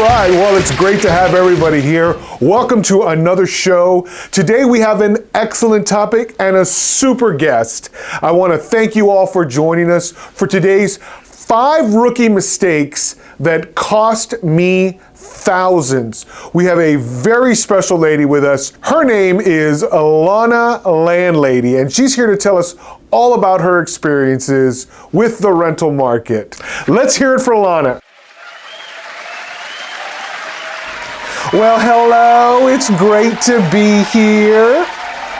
right, well, it's great to have everybody here. Welcome to another show. Today we have an excellent topic and a super guest. I want to thank you all for joining us for today's 5 rookie mistakes that cost me thousands. We have a very special lady with us. Her name is Alana Landlady, and she's here to tell us all about her experiences with the rental market. Let's hear it for Alana. Well, hello, it's great to be here.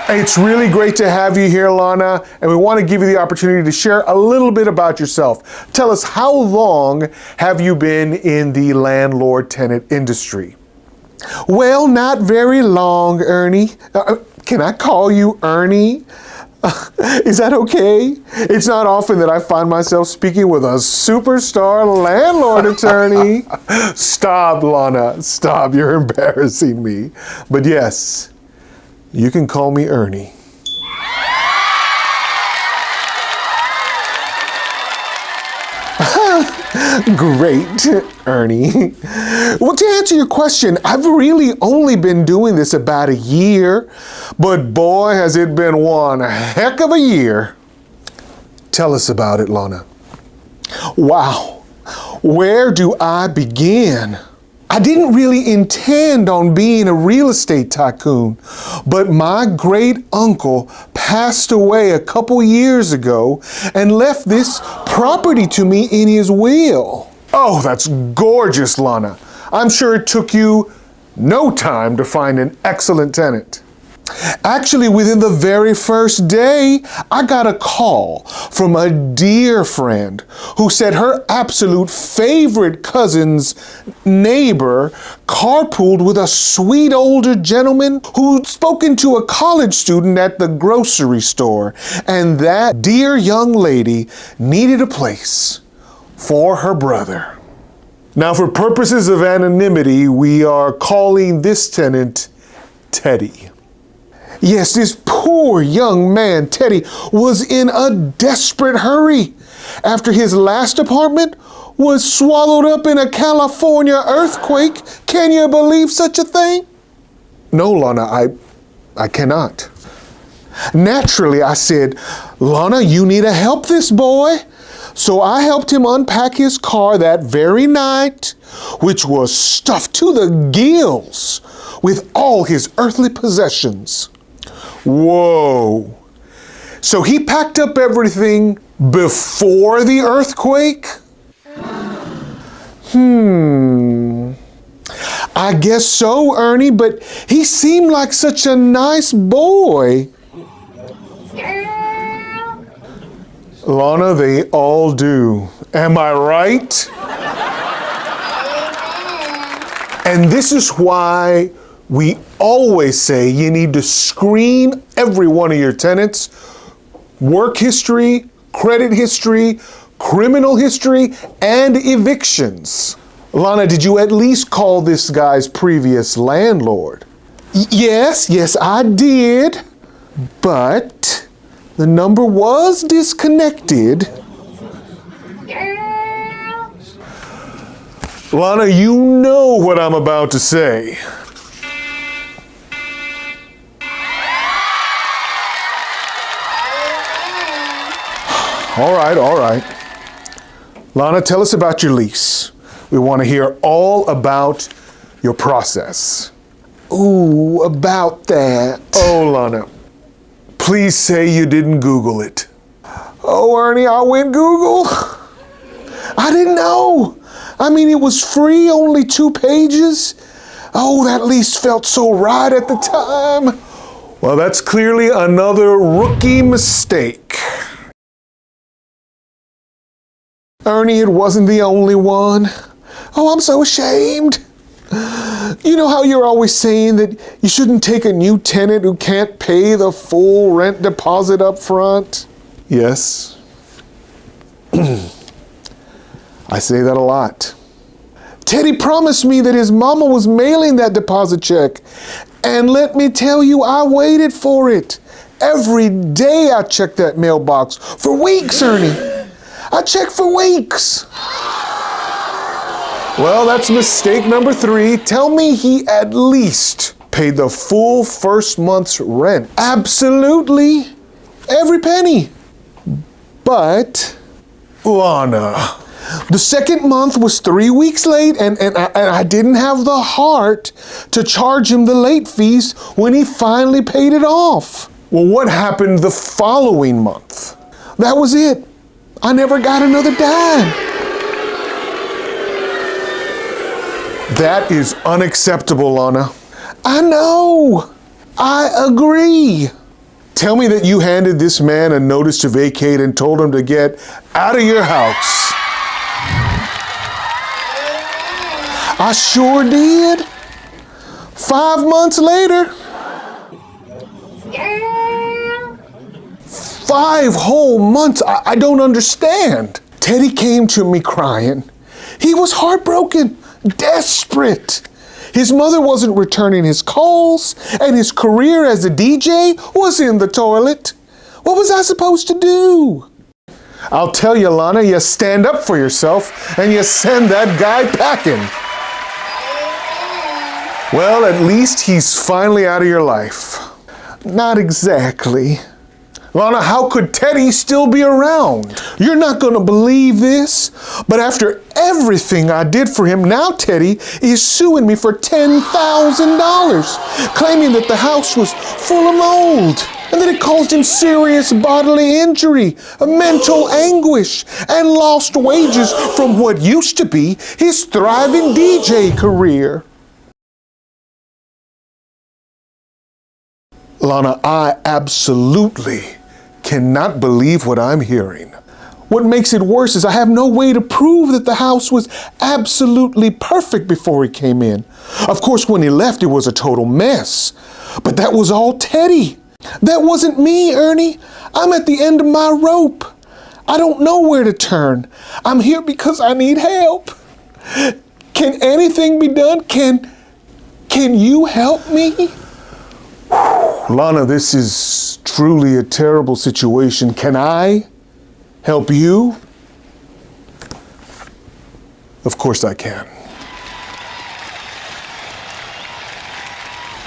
It's really great to have you here, Lana, and we want to give you the opportunity to share a little bit about yourself. Tell us, how long have you been in the landlord-tenant industry? Well, not very long, Ernie. Can I call you Ernie? Is that okay? It's not often that I find myself speaking with a superstar landlord attorney. Stop, Lana. Stop. You're embarrassing me. But yes, you can call me Ernie. Great, Ernie. Well, to answer your question, I've really only been doing this about a year, but boy, has it been one heck of a year. Tell us about it, Lana. Wow, where do I begin? I didn't really intend on being a real estate tycoon, but my great uncle passed away a couple years ago and left this property to me in his will. Oh, that's gorgeous, Lana. I'm sure it took you no time to find an excellent tenant. Actually, within the very first day, I got a call from a dear friend who said her absolute favorite cousin's neighbor carpooled with a sweet older gentleman who'd spoken to a college student at the grocery store, and that dear young lady needed a place for her brother. Now, for purposes of anonymity, we are calling this tenant Teddy. Yes, this poor young man, Teddy, was in a desperate hurry after his last apartment was swallowed up in a California earthquake. Can you believe such a thing? No, Lana, I cannot. Naturally, I said, Lana, you need to help this boy. So I helped him unpack his car that very night, which was stuffed to the gills with all his earthly possessions. Whoa. So he packed up everything before the earthquake? I guess so, Ernie, but he seemed like such a nice boy. Lana, they all do. Am I right? And this is why we always say you need to screen every one of your tenants. Work history, credit history, criminal history, and evictions. Lana, did you at least call this guy's previous landlord? Yes, I did. But the number was disconnected. Lana, you know what I'm about to say. All right. Lana, tell us about your lease. We want to hear all about your process. Ooh, about that. Oh, Lana, please say you didn't Google it. Oh, Ernie, I went Google. I didn't know. I mean, it was free, only 2 pages. Oh, that lease felt so right at the time. Well, that's clearly another rookie mistake. Ernie, it wasn't the only one. Oh, I'm so ashamed. You know how you're always saying that you shouldn't take a new tenant who can't pay the full rent deposit up front? Yes. I say that a lot. Teddy promised me that his mama was mailing that deposit check. And let me tell you, I waited for it. Every day I checked that mailbox. For weeks, Ernie. I checked for weeks. Well, that's mistake number 3. Tell me he at least paid the full first month's rent. Absolutely. Every penny. But, Lana, the second month was 3 weeks late, and I didn't have the heart to charge him the late fees when he finally paid it off. Well, what happened the following month? That was it. I never got another dime. That is unacceptable, Lana. I know. I agree. Tell me that you handed this man a notice to vacate and told him to get out of your house. I sure did. 5 months later. 5 whole months. I don't understand. Teddy came to me crying. He was heartbroken, desperate. His mother wasn't returning his calls, and his career as a DJ was in the toilet. What was I supposed to do? I'll tell you, Lana, you stand up for yourself and you send that guy packing. Well, at least he's finally out of your life. Not exactly. Lana, how could Teddy still be around? You're not going to believe this, but after everything I did for him, now Teddy is suing me for $10,000, claiming that the house was full of mold and that it caused him serious bodily injury, mental anguish, and lost wages from what used to be his thriving DJ career. Lana, I absolutely cannot believe what I'm hearing. What makes it worse is I have no way to prove that the house was absolutely perfect before he came in. Of course, when he left, it was a total mess. But that was all Teddy. That wasn't me, Ernie. I'm at the end of my rope. I don't know where to turn. I'm here because I need help. Can anything be done? Can you help me? Lana, this is truly a terrible situation. Can I help you? Of course I can.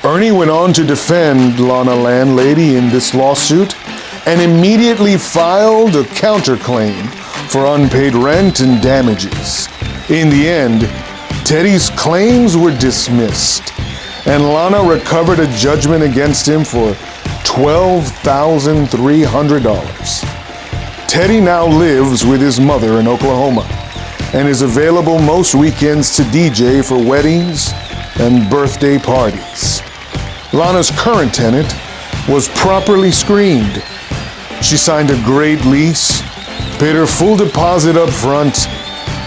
Ernie went on to defend Lana Landlady in this lawsuit and immediately filed a counterclaim for unpaid rent and damages. In the end, Teddy's claims were dismissed, and Lana recovered a judgment against him for $12,300. Teddy now lives with his mother in Oklahoma and is available most weekends to DJ for weddings and birthday parties. Lana's current tenant was properly screened. She signed a great lease, paid her full deposit up front,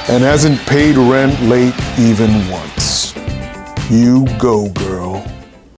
and hasn't paid rent late even once. You go, girl.